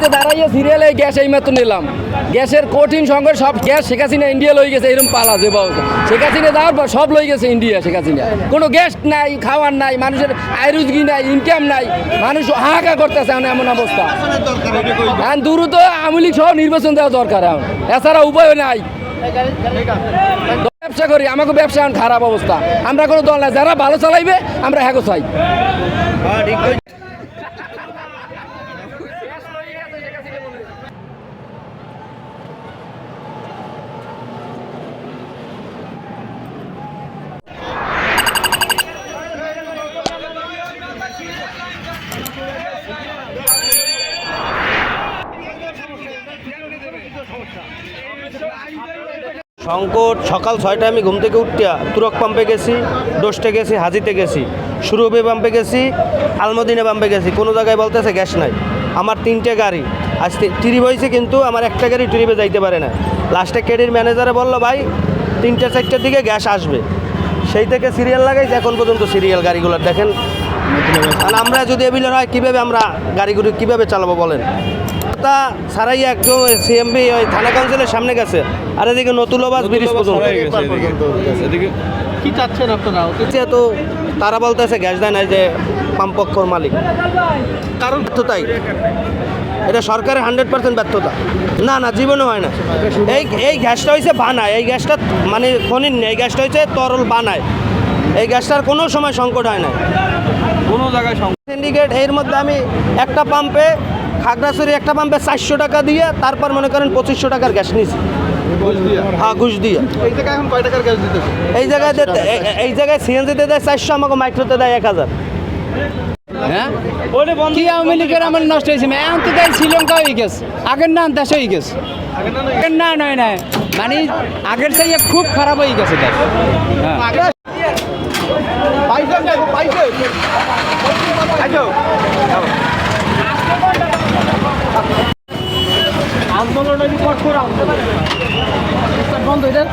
লাইনতে দাঁড়াইয়া সিরিয়ালে গ্যাস এইমাত্র নিলাম। গ্যাসের কঠিন সংকট, সব গ্যাস শেখ হাসিনা ইন্ডিয়া লই গেছে, এরকম পালা যে বাবু শেখ হাসিনা যাওয়ার পর সব লই গেছে ইন্ডিয়া। শেখ হাসিনা কোনো গ্যাস নাই, খাওয়ার নাই, মানুষের আয় রুজি নাই, ইনকাম নাই, মানুষ হাহাকার করতেছে এমন অবস্থা। এখন দ্রুত আওয়ামী লীগ সহ নির্বাচন দেওয়া দরকার, এখন এছাড়া উপায় নাই। ব্যবসা করি, আমাকে ব্যবসা এখন খারাপ অবস্থা, আমরা কোনো দল নাই, যারা ভালো চালাইবে আমরা হ্যাঁ চাই। সংকট সকাল 6টায় আমি ঘুম থেকে উঠিয়া তুরক পাম্পে গেছি, ডোস্টে গেছি, হাজিতে গেছি, সুরভি পাম্পে গেছি, আলমদিনা পাম্পে গেছি, কোনো জায়গায় বলতেছে গ্যাস নাই। আমার 3টে গাড়ি আজ ট্রিপ হয়েছে, কিন্তু আমার একটা গাড়ি ট্রিপে যাইতে পারে না। লাস্টে কেডির ম্যানেজারে বললো ভাই 3-4টার দিকে গ্যাস আসবে, সেই থেকে সিরিয়াল লাগাইছে, এখন পর্যন্ত সিরিয়াল গাড়িগুলোর দেখেন। আর আমরা যদি এবিলের হয় কীভাবে আমরা গাড়িগুলো কীভাবে চালাবো বলেন? তা সারাইয়া একদম সিএমবি ওই থানা কাউন্সিলের সামনে গেছে, আর এদিকে নতুলবাস ব্রিজ পর্যন্ত কি চাচ্ছেন আপনারা? তো তারা বলতেছে গ্যাস দেয় নাই, যে পাম্পক্ষর মালিক, কারণ ব্যর্থতাই এটা সরকারের 100% ব্যর্থতা। না না, জীবনে হয় না। এই গ্যাসটা হয়েছে বানায়, এই গ্যাসটা মানে খনির নেই, এই গ্যাসটা হয়েছে তরল বানায়। এই গ্যাসটার কোনো সময় সংকট হয় না, কোনো জায়গায় সিন্ডিকেট। এর মধ্যে আমি একটা পাম্পে খাগড়াছড়ি একটা পাম্পে 400 টাকা দিয়ে, তারপর মনে করেন 2500 টাকার গ্যাস নিয়েছি। হ্যাঁ, ঘুষ দিয়ে। এই জায়গায় এখন কয় টাকার গ্যাস দিতেছে? এই জায়গায় সিএনজিতে দেয় 400, আমাকে মাইক্রোতে দেয় 1000। হ্যাঁ, কি আওয়ামী লীগের আমার নষ্ট হয়েছে? এখন তো দেয় শ্রীলঙ্কা হয়ে গেছে, আগের না দেশ হয়ে গেছে। আগের না নয় না, মানে আগের চাইয়ে খুব খারাপ হয়ে গেছে দেশ। বন্ধ এটা